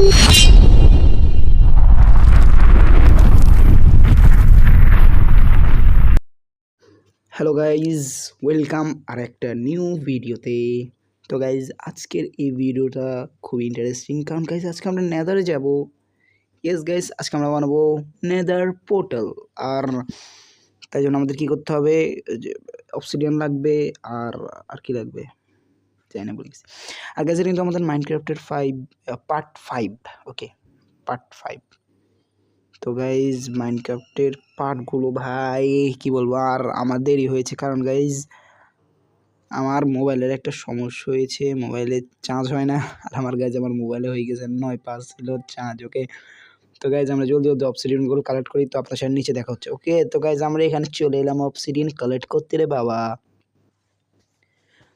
Hello guys, welcome আর একটা new ভিডিওতে। তো গাইজ আজকের এই ভিডিওটা খুবই ইন্টারেস্টিং, কারণ গাইজ আজকে আমরা নেদারে যাব। ইয়েস গাইজ, আজকে আমরা বানাবো নেদার পোর্টাল। আর তাই জন্য আমাদের কী করতে হবে, যে অবসিডিয়ান লাগবে আর আর কি লাগবে জানি না, বলে গেছি। আর গাইজ কিন্তু আমাদের মাইনক্রাফটের পার্ট 5, ওকে, পার্ট 5। তো গাইজ মাইনক্রাফটের পার্টগুলো ভাই কি বলবো, আর আমাদেরই হয়েছে, কারণ গাইজ আমার মোবাইলের একটা সমস্যা হয়েছে, মোবাইলে চার্জ হয় না। আর আমার গাইজ আমার মোবাইলে হয়ে গেছে 9% চার্জ। ওকে, তো গাইজ আমরা জলদি জলদি অবসিডিয়ানগুলো কালেক্ট করি। তো আপনার সাথে নিচে দেখা হচ্ছে। ওকে, তো গাইজ আমরা এখানে চলে এলাম অবসিডিয়ান কালেক্ট করতে রে বাবা।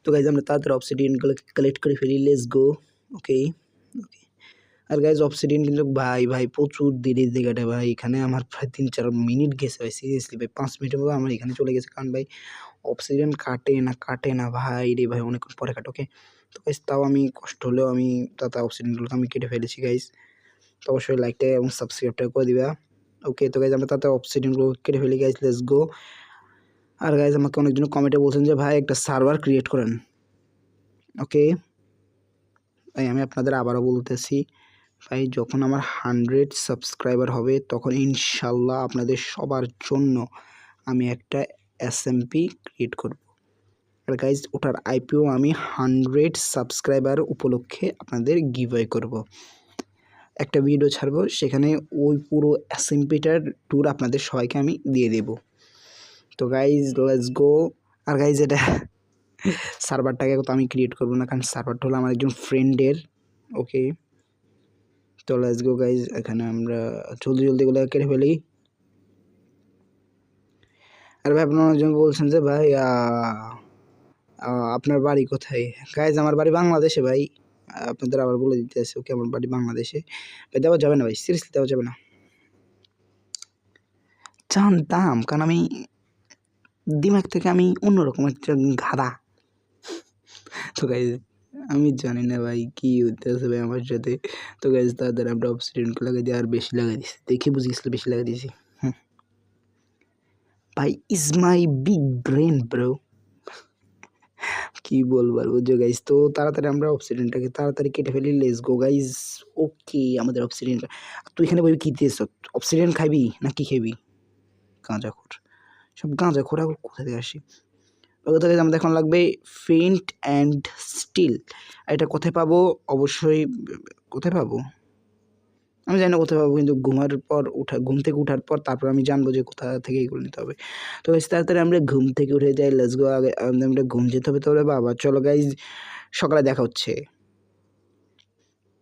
তো গাইজ আমরা তাড়াতাড়ি অবসিডিয়ানগুলো কালেক্ট করে ফেলি, লেটস গো। ওকে ওকে, আর গাইজ অবসিডিয়ান কিন্তু ভাই প্রচুর দেরি কাটে ভাই। এখানে আমার প্রায় 3-4 মিনিট গেছে ভাই, সিরিয়াসলি ভাই 5 মিনিটের মতো আমার এখানে চলে গেছে, কারণ ভাই অবসিডিয়ান কাটে না ভাই রে ভাই, অনেকক্ষণ পরে কাটে। ওকে, তো গাইজ তাও আমি কষ্ট হলেও আমি তাতে অবসিডিয়ানগুলোকে আমি কেটে ফেলেছি গাইজ। তো অবশ্যই লাইকটা এবং সাবস্ক্রাইবটা করে দিবা। ওকে, তো গাইজ আমরা তাতে অবসিডিয়ানগুলো কেটে ফেলি গাইজ, লেটস গো। আর গাইজ আমাকে অনেকজন কমেন্টে বলছেন যে ভাই একটা সার্ভার ক্রিয়েট করেন। ওকে ভাই, আমি আপনাদের আবারও বলতেছি ভাই, যখন আমার 100 সাবস্ক্রাইবার হবে তখন ইনশাল্লাহ আপনাদের সবার জন্য আমি একটা SMP ক্রিয়েট করব। আর গাইজ ওটার IPO আমি 100 সাবস্ক্রাইবার উপলক্ষে আপনাদের গিভওয়ে করব, একটা ভিডিও ছাড়বো, সেখানে ওই পুরো SMPটার ট্যুর আপনাদের সবাইকে আমি দিয়ে দেব। তো গাইজ লেটস গো। আর গাইজ এটা সার্ভারটাকে তো আমি ক্রিয়েট করবো না, কারণ সার্ভারটা হলো আমার একজন ফ্রেন্ডের। ওকে, তো লেটস গো গাইজ, এখানে আমরা জলদি এগুলো কেটে ফেলি। আর ভাই আপনারা অনেকজন বলছেন যে ভাই আপনার বাড়ি কোথায়। গাইজ আমার বাড়ি বাংলাদেশে ভাই, আপনাদের আবার বলে দিতে আছে। ওকে, আমার বাড়ি বাংলাদেশে ভাই, দেওয়া যাবে না ভাই, সিরিয়াসলি দেওয়া যাবে না। জানতাম, কারণ আমি দিমাগ থেকে আমি অন্যরকম একটা গাধা। তো গাইজ আমি জানি না ভাই কি হইতেছে ভাই আমার সাথে। তো গাইজ তাদের আমরা অবসিডিয়ানকে লাগাই দিয়ে আর বেশি লাগাই দিয়েছি, দেখে বুঝে গেছিল বেশি লাগাই দিয়েছি। ভাই is my big brain bro, কি বলবার বুঝছো গাইজ। তো তাড়াতাড়ি আমরা অবসিডিয়ানটাকে তাড়াতাড়ি কেটে ফেলি, লেটস গো গাইজ। ওকে, আমাদের অবসিডিয়ানটা, তুই এখানে বই কি দিয়েছ, অবসিডিয়ান খাবি না কি খাবি? গাঁজাখোর, সব গাঁজাখোর এখন কোথা থেকে আসি। ওকে, তো আমাদের এখন লাগবে ফেইন্ট অ্যান্ড স্টিল। এটা কোথায় পাবো, অবশ্যই কোথায় পাবো আমি জানি না কোথায় পাবো, কিন্তু ঘুম থেকে উঠার পর তারপর আমি জানবো যে কোথা থেকে এগুলো নিতে হবে। তো তাড়াতাড়ি আমরা ঘুম থেকে উঠে যাই, লেটস গো। আগে আমরা ঘুম যেতে হবে, তাহলে বাবা চলো গাইজ, সকালে দেখা হচ্ছে।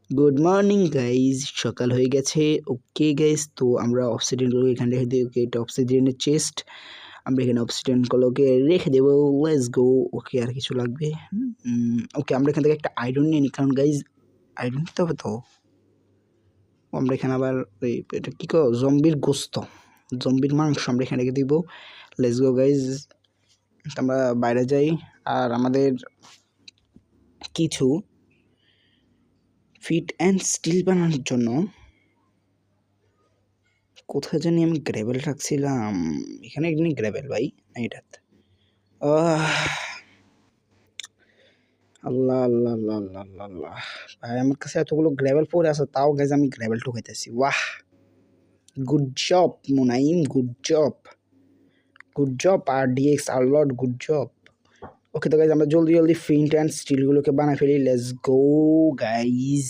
গুড মর্নিং গাইজ, সকাল হয়ে গেছে। ওকে গাইজ, তো আমরা অবসিডিয়ানগুলো এখানে রেখে দিই। ওকে, এটা অবসিডিয়ানের চেস্ট, আমরা এখানে অবসিডিয়ানগুলোকে রেখে দেবো, লেটস গো। ওকে, আর কিছু লাগবে? ওকে, আমরা এখান থেকে একটা আয়রন নিয়ে নিই, কারণ গাইজ আয়রন নিতে হবে তো। আমরা এখানে আবার ওই এটা কী কো, জম্বির গোস্ত, জম্বির মাংস আমরা এখানে রেখে দিব, লেটস গো গাইজ। আমরা বাইরে যাই, আর আমাদের কিছু ফিট অ্যান্ড স্টিল বানানোর জন্য কোথায় জানি আমি গ্রেভেল রাখছিলাম, এখানে একদিন গ্রেভেল ভাই এটাতে। আল্লাহ আল্লাহ আল্লাহ আল্লাহ আল্লাহ আল্লাহ ভাই, আমার কাছে এতগুলো গ্রেভেল পড়ে আছে, তাও গাইজ আমি গ্রেভেল ঢুকাইতেছি। ওয়াহ, good job Munaim, good job RDX আরলট, গুড জব। ওকে, তো গাইজ আমরা জলদি ফিন্ট অ্যান্ড স্টিলগুলোকে বানাই ফেলি, লেটস গো গাইজ।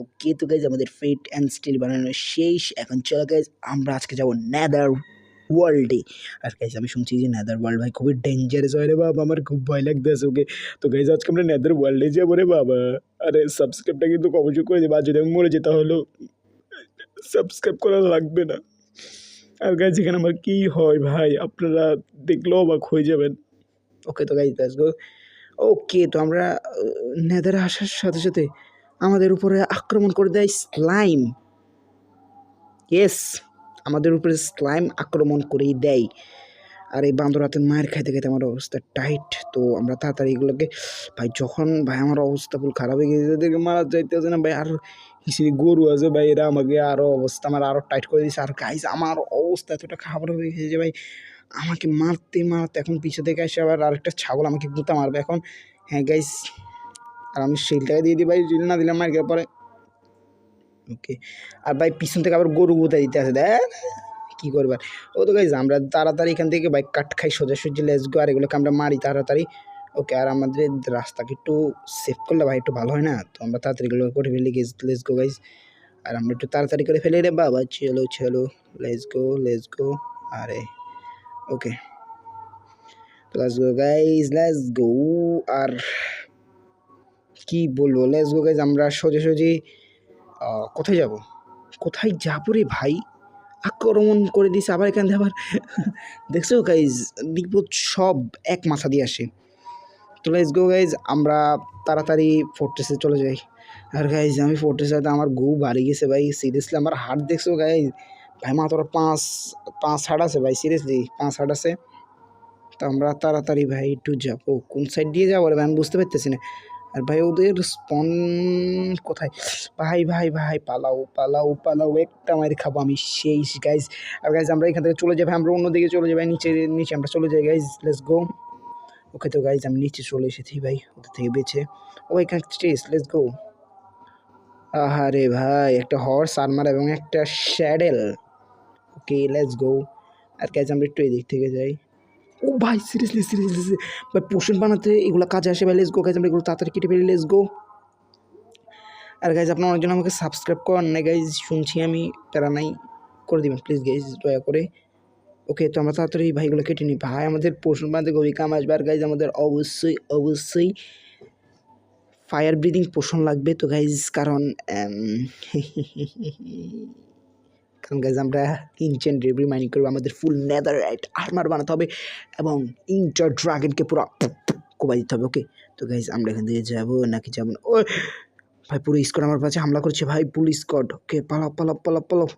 ওকে, তো গাইজ আমাদের ফিট অ্যান্ড স্টিল বানানো শেষ। এখন চলো গাইজ, আমরা আজকে যাবো নেদার ওয়ার্ল্ডে। আর গাইজ আমি শুনছি যে নেদার ওয়ার্ল্ড ভাই খুবই ডেঞ্জারাস হয় রে বাবা, আমার খুব ভয় লাগতেছে। ওকে, তো গাইজ আজকে আমরা নেদার ওয়ার্ল্ডে যাবো রে বাবা। আরে সাবস্ক্রাইবটা কিন্তু অবশ্যই করে দেবো, আর যদি আমি মরে যেতে হলো সাবস্ক্রাইব করা লাগবে না। আর গাইজ এখানে আমার কী হয় ভাই, আপনারা দেখলেও অবাক হয়ে যাবেন। ওকে, তো গাইজ লেটস গো। ওকে, তো আমরা নেদারে আসার সাথে সাথে আমাদের উপরে আক্রমণ করে দেয় স্লাইম। ইয়েস, আমাদের উপরে স্লাইম আক্রমণ করেই দেয়। আর এই বান্দর হাতে মায়ের খাইতে খাইতে আমার অবস্থা টাইট। তো আমরা তাড়াতাড়ি এগুলোকে ভাই, যখন ভাই আমার অবস্থা ফুল খারাপ হয়ে গেছে, এদেরকে মারা যাইতেছে না ভাই। আর হিসেবে গরু আছে ভাই, এরা আমাকে আরও অবস্থা আমার আরও টাইট করে দিয়েছে। আর গাইজ আমার অবস্থা এতটা খারাপ হয়ে গেছে যে ভাই আমাকে মারতে মারতে এখন পিছু থেকে এসে আবার আরেকটা ছাগল আমাকে গুঁতা মারবে এখন। হ্যাঁ গাইজ, আর আমি শিলটাকে দিয়ে দিই ভাই, শিল না দিলে মার গিয়ে পরে। ওকে, আর ভাই পিছন থেকে আবার গরু গুঁতা দিতে আছে, দেখ কী করবার। ও তো গাইজ আমরা তাড়াতাড়ি এখান থেকে বাইক কাট খাই সোজাসুজি, লেটস গো। আর এগুলোকে আমরা মারি তাড়াতাড়ি। ওকে, আর আমাদের রাস্তাকে একটু সেভ করলে ভাই একটু ভালো হয় না? তো আমরা তাড়াতাড়ি এগুলো করে ফেলি, লেটস গো গাইজ। আর আমরা একটু তাড়াতাড়ি করে ফেলি রে বাবা, চলো চলো, লেটস গো লেটস গো। আরে okay, let's go guys, let's go. আর কি বলবো, লেটস গো গাইজ। আমরা সোজাসুজি কোথায় যাব, কোথায় যাবো রে ভাই? আক্রমণ করে দিছে আবার এখান থেকে আবার দেখছো গাইজ, বিপদ সব এক মাথা দিয়ে আসে। তো লেটস গো গাইজ, আমরা তাড়াতাড়ি ফোর্ট্রেসে চলে যাই। আর গাইজ আমি ফোর্ট্রেসে আমার গু বাড়ি গেছে ভাই, সিরিয়াসলি আমার হাট দেখছো গাইজ, ভাই মাত্র পাঁচ হাট আছে ভাই, সিরিয়াসলি 5 হাট আছে। তো আমরা তাড়াতাড়ি ভাই একটু যাবো, কোন সাইড দিয়ে যাবো রে ভাই আমি বুঝতে পারতেছি না। আর ভাই ওদের স্পন কোথায়? ভাই ভাই ভাই পালাও পালাও পালাও, একটা মারি খাবো আমি সেই গাইজ। আর গাইজ আমরা এখান থেকে চলে যাই ভাই, আমরা অন্যদিকে চলে যাই ভাই, নিচে নিচে আমরা চলে যাই গাইজ, লেটস গো। ওকে তো গাইজ আমি নিচে চলে এসেছি ভাই ওদের থেকে বেছে। ও এখানে স্টেজ, লেটস গো। আহারে ভাই একটা হর্স আর্মার এবং একটা শ্যাডেল। ওকে লেটস গো। আর গাইজ আমরা একটু এদিক থেকে যাই। ও ভাই সিরিয়াসলি সিরিয়াসলি ভাই, পোষণ বানাতে এগুলো কাজে আসে ভাই, লেটস গো গাইজ। আমরা এগুলো তাড়াতাড়ি কেটে ফেলি, লেটস গো। আর গাইজ আপনারা অনেকজন আমাকে সাবস্ক্রাইব করেন না গাইজ, শুনছি আমি, তারা নাই, করে দিবেন প্লিজ গাইজ দয়া করে। ওকে তো আমরা তাড়াতাড়ি ভাইগুলো কেটে নিই ভাই, আমাদের পোষণ বানাতে খুবই কাম আসবে। আর গাইজ আমাদের অবশ্যই অবশ্যই ফায়ার ব্রিদিং পোষণ লাগবে তো গাইজ, কারণ কারণ গাইজ আমরা ইনচেন্ট ডেব্রি মাইনিং করবো, আমাদের ফুল নেদাররাইট আর্মার বানাতে হবে এবং ইন্টার ড্রাগনকে পুরো কোবাই দিতে হবে। ওকে তো গাইজ আমরা এখান থেকে যাবো নাকি যাবো না? ও ভাই পুরো স্কোয়াড আমার কাছে হামলা করছে ভাই, পুলিশ স্কোয়াড। ওকে পালাও পালাও পালাও পালাও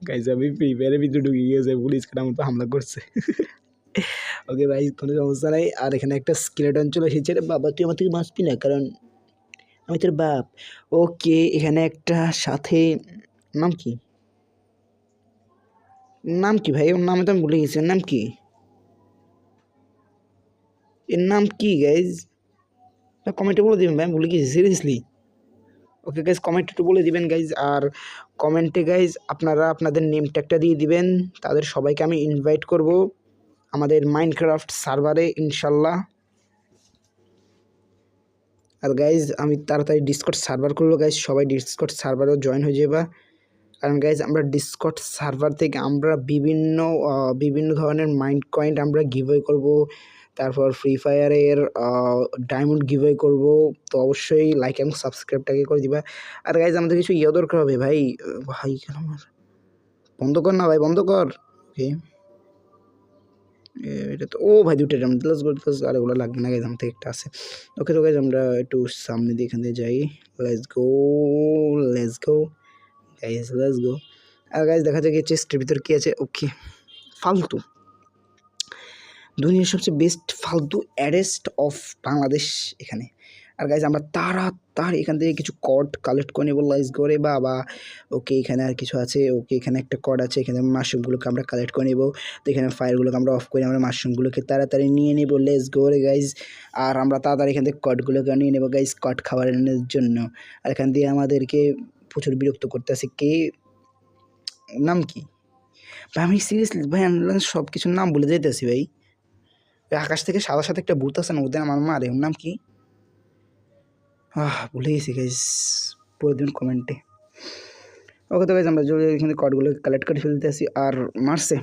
গাইজ আমি ফ্রি ফায়ারের ভিতরে ঢুকে গিয়েছে, পুলিশ স্কোয়াড আমার তো হামলা করছে। ওকে ভাই কোনো সমস্যা নাই। আর এখানে একটা স্কেলেটন চলে এসেছে রে বাবা, তুই আমার থেকে বাঁচবি না কারণ আমি তোর বাপ। ওকে এখানে একটা সাথে, নাম কি, নাম কি ভাই? ওর নাম তো আমি ভুলে গেছি, ওর নাম কি, এর নাম কি গাইজ? কমেন্টে বলে দিবেন ভাই, আমি ভুলে গেছি সিরিয়াসলি। ওকে গাইজ কমেন্টে একটু বলে দিবেন গাইজ। আর কমেন্টে গাইজ আপনারা আপনাদের নেম ট্যাগটা দিয়ে দিবেন, তাদের সবাইকে আমি ইনভাইট করব আমাদের মাইনক্রাফট সার্ভারে ইনশাল্লাহ। আর গাইজ আমি তাড়াতাড়ি ডিসকর্ড সার্ভার করবো গাইজ, সবাই ডিসকর্ড সার্ভারেও জয়েন হয়ে যাবে। কারণ গাইজ আমরা ডিসকর্ড সার্ভার থেকে আমরা বিভিন্ন ধরনের মাইন্ড কয়েন আমরা গিভওয়ে করব, তারপর ফ্রি ফায়ারের ডায়মন্ড গিভওয়ে করব। তো অবশ্যই লাইক এবং সাবস্ক্রাইবটাকে করে দিবা। আর গাইজ আমাদের কিছু ইয়ে দরকার হবে ভাই, ভাই কেন আমার বন্ধ কর না ভাই, বন্ধ কর। ওকে এটা তো, ও ভাই দুটো লেটস গো, আর ওগুলো লাগবে না গাইজ, আমার থেকে একটা আছে। ওকে তো গাইজ আমরা একটু সামনে দিয়ে এখান থেকে যাই, let's go let's go guys let's go. আর গাইজ দেখা যায় চেস্টের ভিতর কী আছে। ওকে ফালতু, দুনিয়ার সবচেয়ে বেস্ট ফালতু অ্যারেস্ট অফ বাংলাদেশ এখানে। আর গাইজ আমরা তাড়াতাড়ি এখান থেকে কিছু কর্ড কালেক্ট করে নেবো, লাইজ করে বাবা। ওকে এখানে আর কিছু আছে, ওকে এখানে একটা কর্ড আছে, এখানে মাশরুমগুলোকে আমরা কালেক্ট করে নেবো। তো এখানে ফায়ারগুলোকে আমরা অফ করে আমরা মাশরুমগুলোকে তাড়াতাড়ি নিয়ে নেবো, লেটস গো রে গাইজ। আর আমরা তাড়াতাড়ি এখান থেকে কর্ডগুলোকে নিয়ে নেবো গাইজ, কট খাবারের জন্য। আর এখান দিয়ে আমাদেরকে প্রচুর বিরক্ত করতে আছে কে, নাম কি ভাই? আমি সিরিয়াসলি ভাই সব কিছুর নাম বলে যেতেছি ভাই। আকাশ থেকে সাদা সাথে একটা ভূত আছে না, ওদের আমার মারে, ওর নাম কি ভুলে গেছি গাইজ, পরে দিন কমেন্টে। ওকে তো গাইজ আমরা এখানে কর্ডগুলো কালেক্ট করে ফেলতে আসি। আর মারছে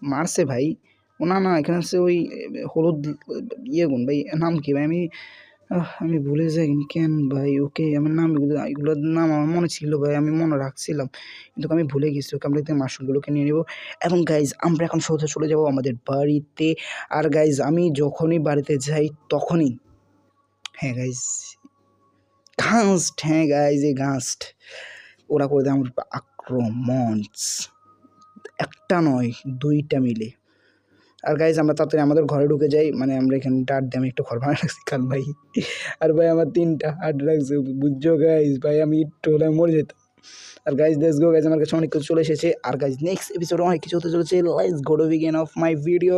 মারছে ভাই, ও না না এখানে হচ্ছে ওই হলুদ ইয়ে গুণ ভাই, নাম কি ভাই? আমি ভুলে যাই কেন ভাই। ওকে আমার নাম এগুলোর নাম আমার মনে ছিল ভাই, আমি মনে রাখছিলাম কিন্তু আমি ভুলে গেছি। ওকে আমরা এখানে মাশরুমগুলোকে নিয়ে নেবো এবং গাইজ আমরা এখন সোজা চলে যাবো আমাদের বাড়িতে। আর গাইজ আমি যখনই বাড়িতে যাই তখনই, হ্যাঁ গাইজ ঘাস্ট, হ্যাঁ গাইজ এই ঘাস্ট ওরা করে দেয় আমার আক্রমণ, একটা নয় দুইটা মিলে। আর গাইজ আমরা তাড়াতাড়ি আমাদের ঘরে ঢুকে যাই, মানে আমরা এখানে হাট দিয়ে আমি একটা ঘর বানায় রাখছি কাল ভাই। আর ভাই আমার 3টা হাট রাখছে, বুঝছো গাইজ, ভাই আমি একটু হলে মরে যেতাম। আর গাইজ লেটস গো গাইজ, আমার কাছে অনেক কিছু চলে এসেছে। আর গাইজ নেক্সট এপিসোডে অনেক কিছু হতে চলেছে। Let's go to begin of my video.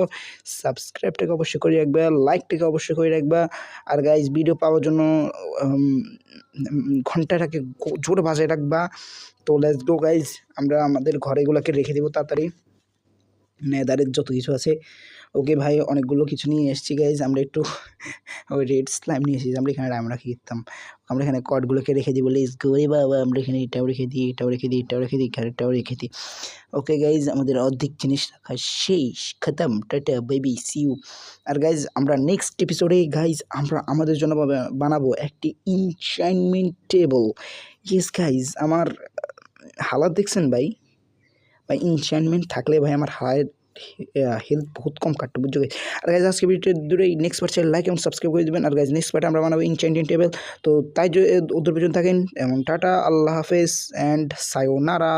সাবস্ক্রাইবটাকে অবশ্যই করে রাখবা, লাইকটাকে অবশ্যই করে রাখবা। আর গাইজ ভিডিও পাওয়ার জন্য ঘন্টাটাকে জোরে বাজায় রাখবা। তো লেটস গো গাইজ, আমরা আমাদের ঘরেগুলোকে রেখে দেবো তাড়াতাড়ি, নেদারের যত কিছু আছে। ওকে ভাই, অনেকগুলো কিছু নিয়ে এসেছি গাইজ। আমরা একটু ওই রেড স্লাইম নিয়ে এসেছি, আমরা এখানে আমরা খেতাম। আমরা এখানে কর্ডগুলোকে রেখে দিই, বলে রে বাবা, আমরা এখানে এটাও রেখে দিই, এটাও রেখে দিই, এটাও রেখে দিই, ঘাড়েরটাও রেখে দিই। ওকে গাইজ, আমাদের অর্ধেক জিনিস রাখা শেষ, খতম, টাটা বেবি, সিউ। আর গাইজ আমরা নেক্সট এপিসোডে গাইজ আমরা আমাদের জন্য বানাবো একটি ইনচাইনমেন্ট টেবল। ইয়েস গাইজ, আমার হালাত দেখছেন ভাই, ভাই ইনচাইনমেন্ট থাকলে ভাই আমার হেলথ বহুত কম কাটতো, বুঝছো গাইজ। আর গাইজ আজকে ভিডিও দূরে নেক্সট পার্ট চাই লাইক এবং সাবস্ক্রাইব করে দেবেন। আর গাইজ নেক্সট পার্টে আমরা বানাবো ইনচাইন্টেড টেবিল। তো তাই ওদের পর্যন্ত থাকেন, এবং টাটা, আল্লাহ হাফেজ অ্যান্ড সায়োনারা।